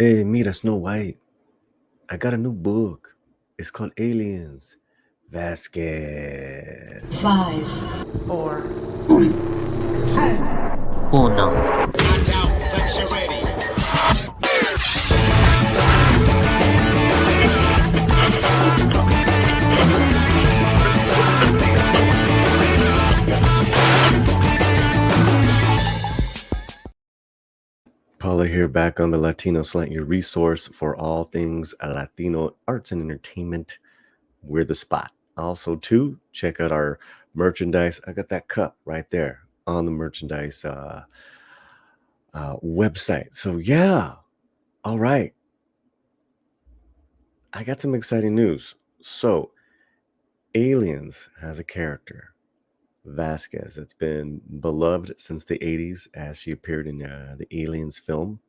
Hey, mira, Snow White. I got a new book. It's called Aliens. Vasquez. 5, 4, 3, 1. Paulie here, back on the Latino Slant, your resource for all things Latino arts and entertainment. We're the spot. Also, too, check out our merchandise. I got that cup right there on the merchandise website. So, yeah. All right. I got some exciting news. So, Aliens has a character, Vasquez, that's been beloved since the 80s as she appeared in the Aliens film.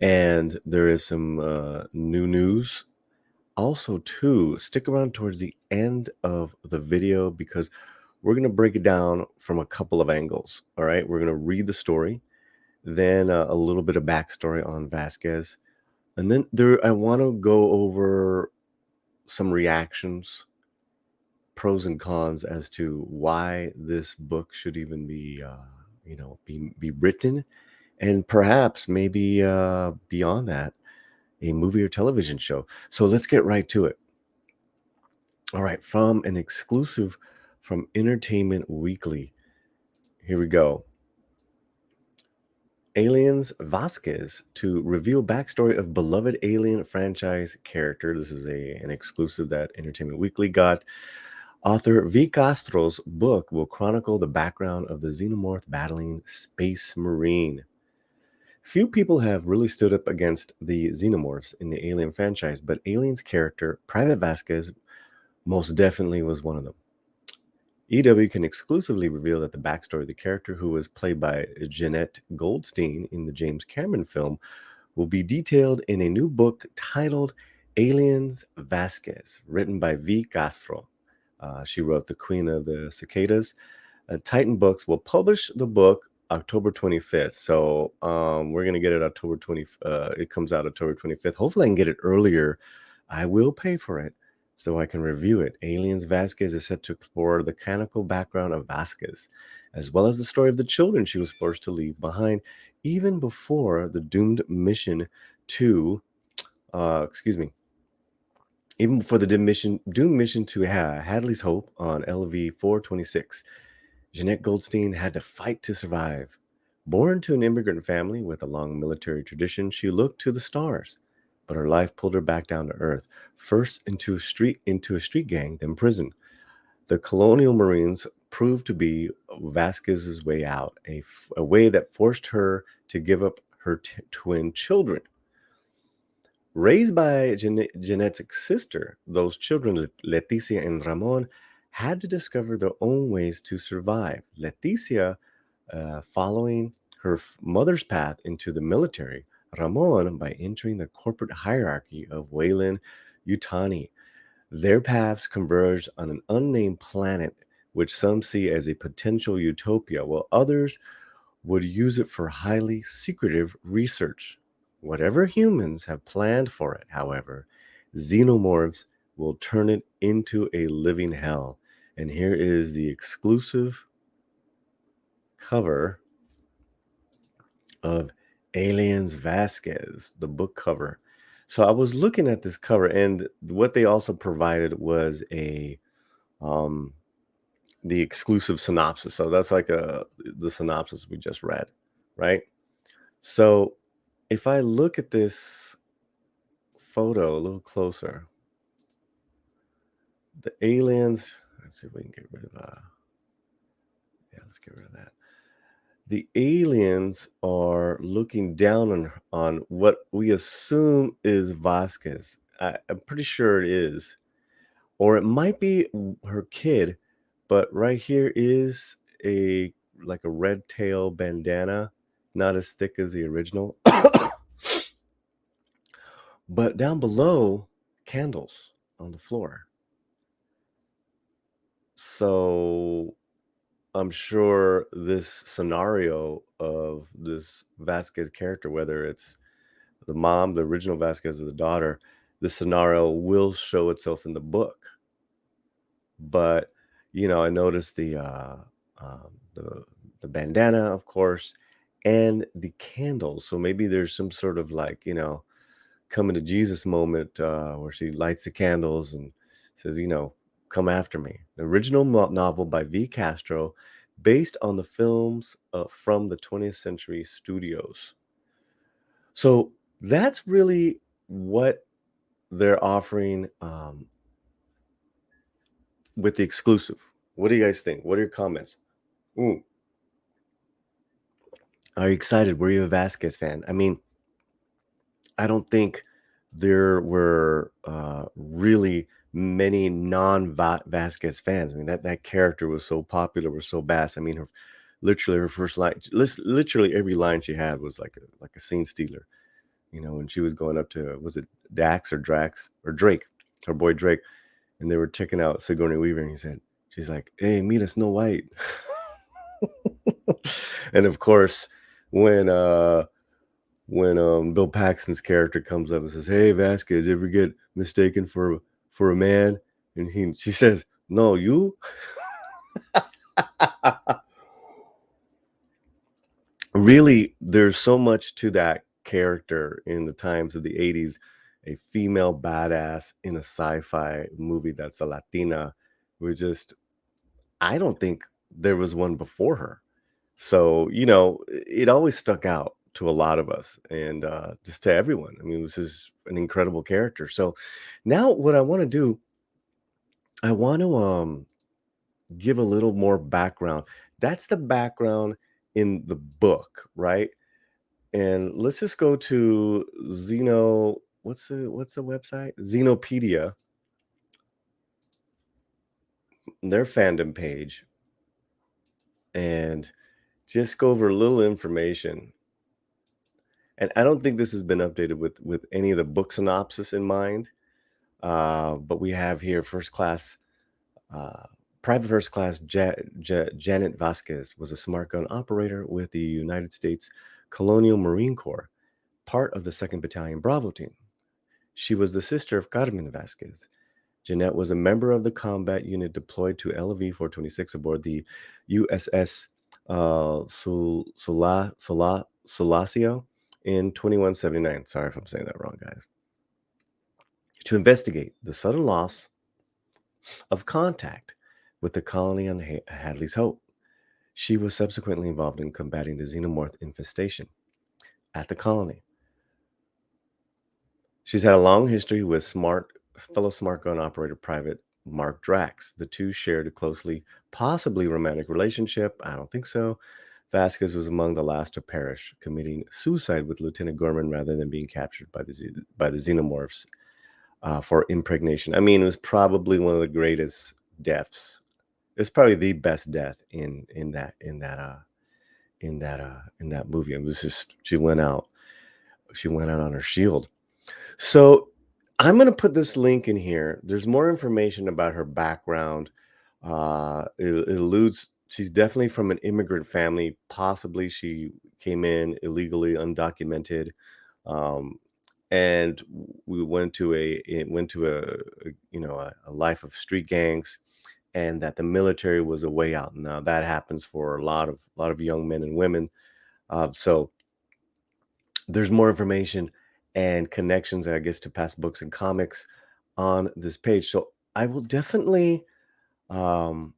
And there is some new news. Also, too, stick around towards the end of the video because we're going to break it down from a couple of angles. All right. We're going to read the story, then a little bit of backstory on Vasquez. And then I want to go over some reactions, pros and cons as to why this book should even be be written, and perhaps maybe beyond that, a movie or television show. So let's get right to it. All right, from an exclusive from Entertainment Weekly, here we go. Aliens Vasquez to reveal backstory of beloved Alien franchise character. This is an exclusive that Entertainment Weekly got. Author V. Castro's book will chronicle the background of the xenomorph battling space marine. Few people have really stood up against the xenomorphs in the Alien franchise, but Alien's character, Private Vasquez, most definitely was one of them. EW can exclusively reveal that the backstory of the character, who was played by Jeanette Goldstein in the James Cameron film, will be detailed in a new book titled Aliens Vasquez, written by V. Castro. She wrote The Queen of the Cicadas. Titan Books will publish the book October 25th. So we're going to get it October 20th. It comes out October 25th. Hopefully I can get it earlier. I will pay for it so I can review it. Aliens Vasquez is set to explore the canonical background of Vasquez, as well as the story of the children she was forced to leave behind, even before the doomed mission to, even before the doomed mission to Hadley's Hope on LV 426. Jeanette Goldstein had to fight to survive. Born to an immigrant family with a long military tradition, she looked to the stars, but her life pulled her back down to earth, first into a street gang, then prison. The colonial Marines proved to be Vasquez's way out, a way that forced her to give up her twin children. Raised by Jeanette's sister, those children, Leticia and Ramon, had to discover their own ways to survive. Leticia, following her mother's path into the military, Ramon by entering the corporate hierarchy of Wayland Yutani. Their paths converged on an unnamed planet, which some see as a potential utopia, while others would use it for highly secretive research. Whatever humans have planned for it, however, xenomorphs will turn it into a living hell. And here is the exclusive cover of Aliens Vasquez, the book cover. So I was looking at this cover, and what they also provided was the exclusive synopsis. So that's like the synopsis we just read, right? So if I look at this photo a little closer, the aliens, let's see if we can get rid of let's get rid of that. The aliens are looking down on what we assume is Vasquez. I'm pretty sure it is, or it might be her kid, but right here is a red tail bandana, not as thick as the original. But down below, candles on the floor. So I'm sure this scenario of this Vasquez character, whether it's the mom, the original Vasquez, or the daughter, the scenario will show itself in the book. But, I noticed the bandana, of course, and the candles. So maybe there's some sort of like, coming to Jesus moment where she lights the candles and says, come after me. The original novel by V. Castro, based on the films from the 20th Century Studios. So that's really what they're offering with the exclusive. What do you guys think? What are your comments? Mm. Are you excited? Were you a Vasquez fan? I mean, I don't think there were really many non-Vasquez fans. I mean, that character was so popular, was so vast. I mean, literally her first line, literally every line she had was like a scene stealer. When she was going up to, was it Dax or Drax or Drake, her boy Drake, and they were checking out Sigourney Weaver, and she's like, "Hey, meet us, Snow White." And of course, when Bill Paxton's character comes up and says, "Hey, Vasquez, ever get mistaken for a man?" And she says, "No, you." Really, there's so much to that character in the times of the 80s, a female badass in a sci-fi movie that's a Latina. We just I don't think there was one before her. So, it always stuck out to a lot of us and just to everyone. I mean, it was just an incredible character. So now what I want to do, I want to give a little more background. That's the background in the book, right? And let's just go to Xeno. What's the website? Xenopedia, their fandom page, and just go over a little information. And I don't think this has been updated with any of the book synopsis in mind. But we have here first class, uh, private first class Janet Vasquez was a smart gun operator with the United States Colonial Marine Corps, part of the 2nd Battalion Bravo team. She was the sister of Carmen Vasquez. Jeanette was a member of the combat unit deployed to LV 426 aboard the USS Sulacio in 2179. Sorry if I'm saying that wrong, guys. To investigate the sudden loss of contact with the colony on Hadley's Hope. She was subsequently involved in combating the xenomorph infestation at the colony. She's had a long history with fellow smart gun operator Private Mark Drax. The two shared a closely, possibly romantic relationship. I don't think so. Vasquez was among the last to perish, committing suicide with Lieutenant Gorman rather than being captured by the xenomorphs for impregnation. I mean, it was probably one of the greatest deaths. It's probably the best death in that movie. It was just she went out on her shield. So I'm going to put this link in here. There's more information about her background. It alludes, she's definitely from an immigrant family. Possibly she came in illegally, undocumented. Um, and we went to a life of street gangs, and that the military was a way out. Now that happens for a lot of young men and women. So there's more information and connections, I guess, to past books and comics on this page. So I will definitely um,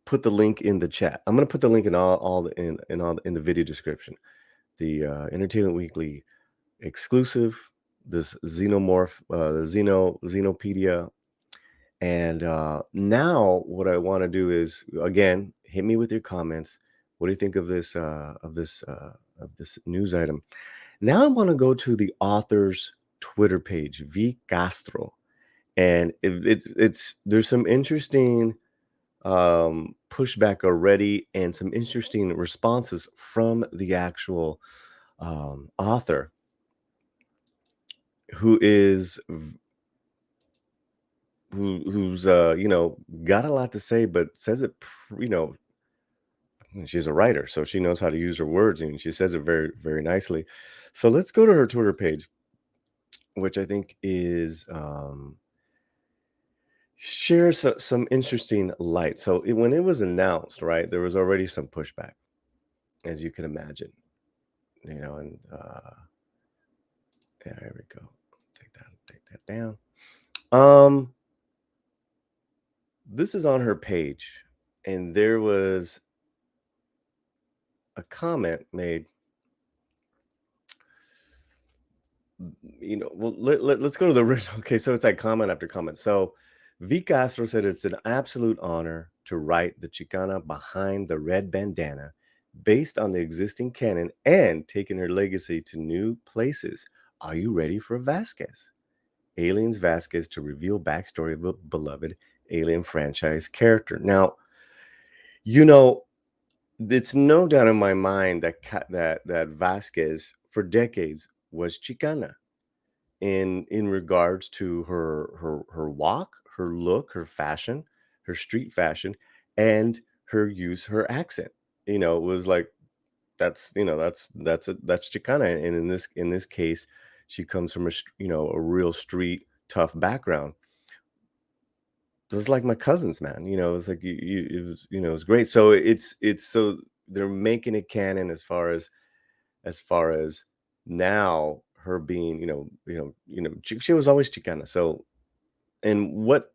put the link in the chat. I'm going to put the link in in the video description. The Entertainment Weekly exclusive, this xenomorph, the Xenopedia. And now what I want to do is, again, hit me with your comments. What do you think of this news item? Now I want to go to the author's Twitter page, V Castro, and it's there's some interesting pushback already and some interesting responses from the actual author, who is who's got a lot to say, but says it And she's a writer, so she knows how to use her words, and she says it very, very nicely. So let's go to her Twitter page, which I think is shares some interesting light. So when it was announced, right, there was already some pushback, as you can imagine, and yeah, here we go. Take that down. This is on her page, and there was a comment made. Well, let's go to the original. Okay, so it's like comment after comment. So V Castro said it's an absolute honor to write the Chicana behind the red bandana based on the existing canon and taking her legacy to new places. Are you ready for Vasquez? Aliens Vasquez to reveal backstory of a beloved Alien franchise character. Now, you know, it's no doubt in my mind that that Vasquez for decades was Chicana in regards to her walk, her look, her fashion, her street fashion, and her accent. It was like that's Chicana, and in this case, she comes from a real street tough background. Just like my cousins, man. It's like it was it's great. So it's so they're making it canon as far as now her being she was always Chicana. So and what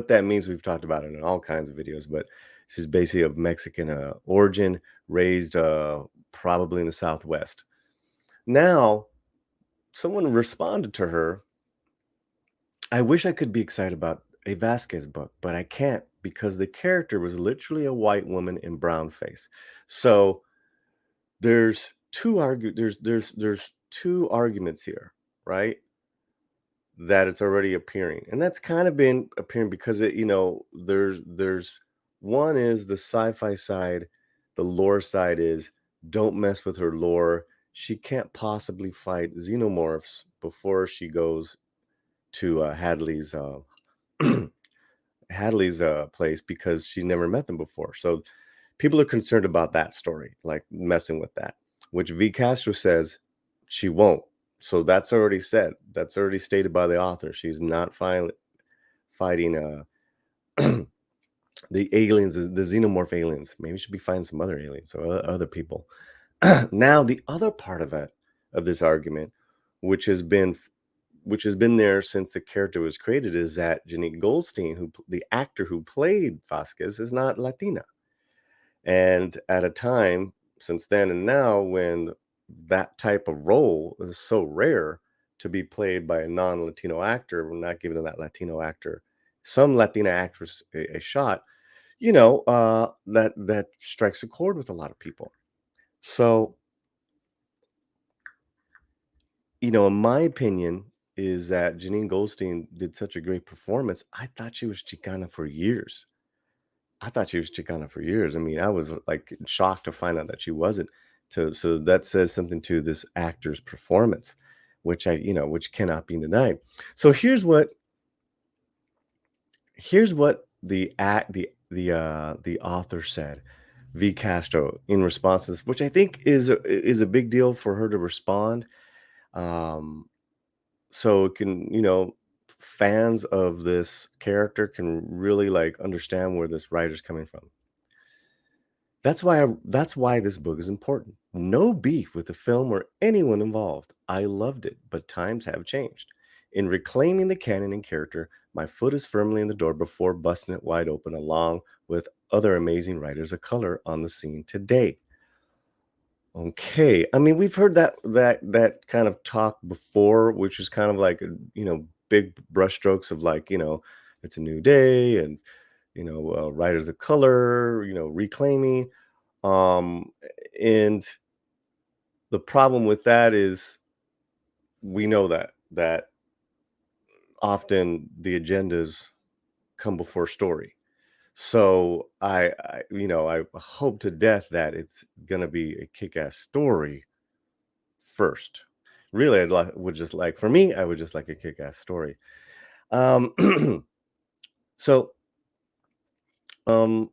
that means we've talked about it in all kinds of videos, but she's basically of Mexican origin, raised probably in the Southwest. Now someone responded to her, I wish I could be excited about a Vasquez book, but I can't because the character was literally a white woman in brown face. So there's two arguments here, right? That it's already appearing. And that's kind of been appearing because there's one is the sci-fi side, the lore side is don't mess with her lore. She can't possibly fight xenomorphs before she goes to Hadley's place because she never met them before. So people are concerned about that story, like messing with that, which V. Castro says she won't. So that's already said. That's already stated by the author. She's not fighting the aliens, the xenomorph aliens. Maybe she should be fighting some other aliens or other people. Now, the other part of this argument, which has been there since the character was created, is that Janine Goldstein, the actor who played Vasquez, is not Latina. And at a time since then and now, when that type of role is so rare to be played by a non-Latino actor, we're not giving that Latino actor, some Latina actress, a shot. That strikes a chord with a lot of people. So, in my opinion, is that Janine Goldstein did such a great performance. I thought she was Chicana for years. I thought she was Chicana for years. I mean, I was like shocked to find out that she wasn't. So that says something to this actor's performance, which cannot be denied. So here's what the author said, V. Castro, in response to this, which I think is a big deal for her to respond. Um, so it can, fans of this character can really like understand where this writer's coming from. That's why this book is important. No beef with the film or anyone involved. I loved it, but times have changed. In reclaiming the canon and character, my foot is firmly in the door before busting it wide open along with other amazing writers of color on the scene today. Okay. I mean, we've heard that kind of talk before, which is kind of like big brushstrokes of like, it's a new day and writers of color, reclaiming. Um, and the problem with that is we know that often the agendas come before story. So I hope to death that it's gonna be a kick-ass story first. Really, would just like for me, I would just like a kick-ass story. Um, so um,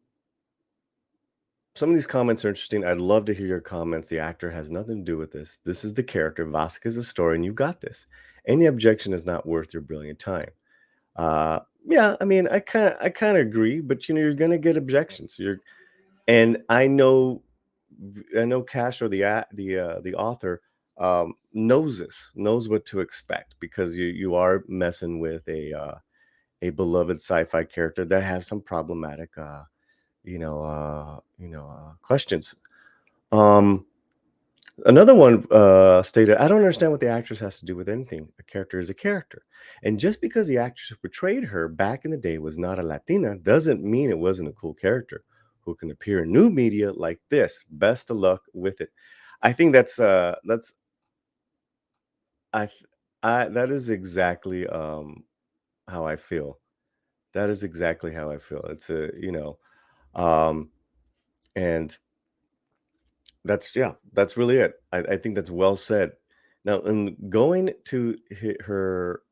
some of these comments are interesting. I'd love to hear your comments. The actor has nothing to do with this. This is the character. Vasquez's story, and you got this. Any objection is not worth your brilliant time. Yeah, I mean, I kind of agree, but you're gonna get objections. And I know Castro, the author, knows this, knows what to expect because you are messing with a beloved sci-fi character that has some problematic questions. Um, Another one stated, I don't understand what the actress has to do with anything. A character is a character. And just because the actress who portrayed her back in the day was not a Latina doesn't mean it wasn't a cool character who can appear in new media like this. Best of luck with it. I think that's I th- I that is exactly how I feel. That is exactly how I feel. It's um and that's really it. I think that's well said. Now, in going to her,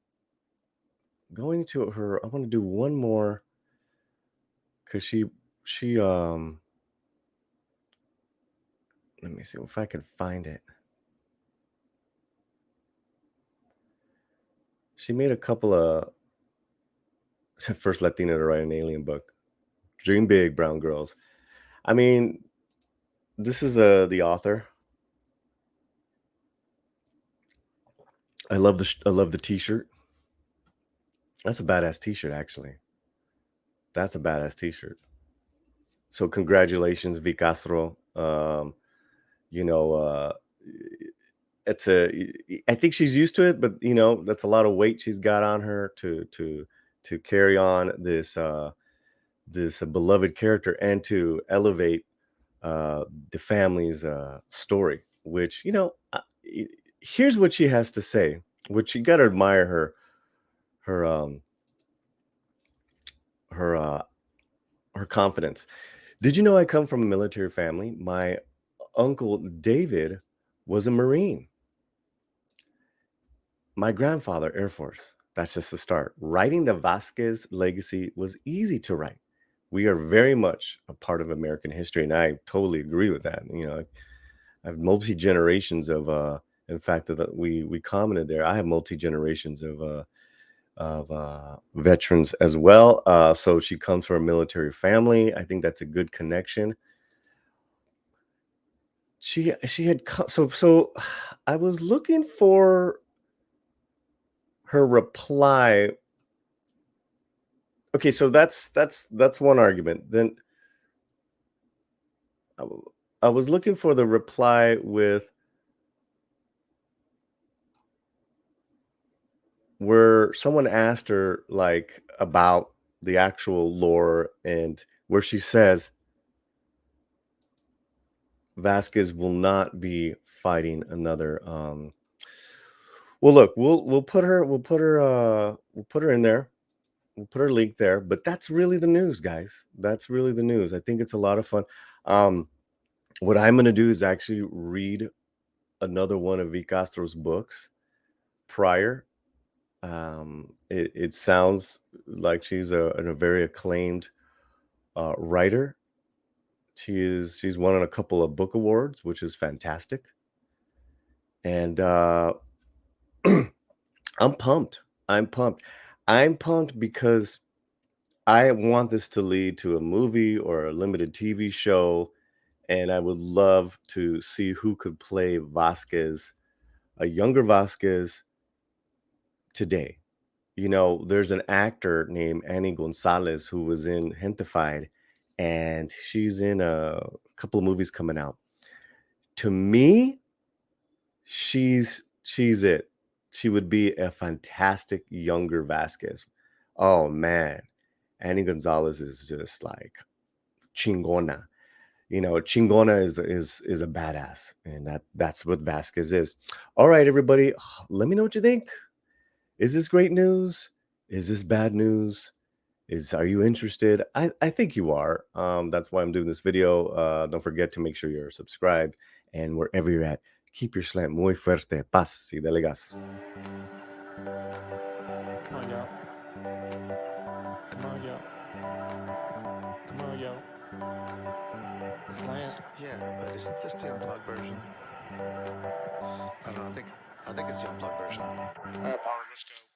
I want to do one more because she let me see if I can find it. She made a couple of first Latina to write an alien book. Dream big, brown girls. I mean, this is the author. I love the t-shirt. That's a badass t-shirt, actually. That's a badass t-shirt. So congratulations, V Castro. You know, it's a I think she's used to it, but that's a lot of weight she's got on her to carry on this beloved character and to elevate the family's story. Which here's what she has to say. Which you got to admire her her her confidence. Did you know I come from a military family? My uncle David was a Marine. My grandfather, Air Force. That's just the start. Writing the Vasquez legacy was easy to write. We are very much a part of American history, and I totally agree with that. I have multi generations of in fact that we commented there. I have multi generations of veterans as well. So she comes from a military family. I think that's a good connection. She had so I was looking for her reply. Okay, so that's one argument. Then I w I was looking for the reply with where someone asked her, like, about the actual lore and where she says Vasquez will not be fighting another, well, look, we'll put her in there. We'll put her link there, but that's really the news, guys. That's really the news. I think it's a lot of fun. Um, what I'm gonna do is actually read another one of V. Castro's books prior. It sounds like she's a very acclaimed writer. She's won a couple of book awards, which is fantastic. And I'm pumped. I'm pumped. I'm pumped because I want this to lead to a movie or a limited TV show, and I would love to see who could play Vasquez, a younger Vasquez today. There's an actor named Annie Gonzalez who was in Gentified, and she's in a couple of movies coming out. To me, she's it. She would be a fantastic younger Vasquez. Oh man, Annie Gonzalez is just like chingona. Chingona is a badass, and that's what Vasquez is. All right, everybody, let me know what you think. Is this great news? Is this bad news? Are you interested? I think you are. That's why I'm doing this video. Don't forget to make sure you're subscribed, and wherever you're at, keep your slant muy fuerte. Paz y delegas. Come on, y'all. Come on, y'all. Come on, y'all. The slant. this the unplugged version? I don't know. I think it's the unplugged version. All right, Paulie, let's go.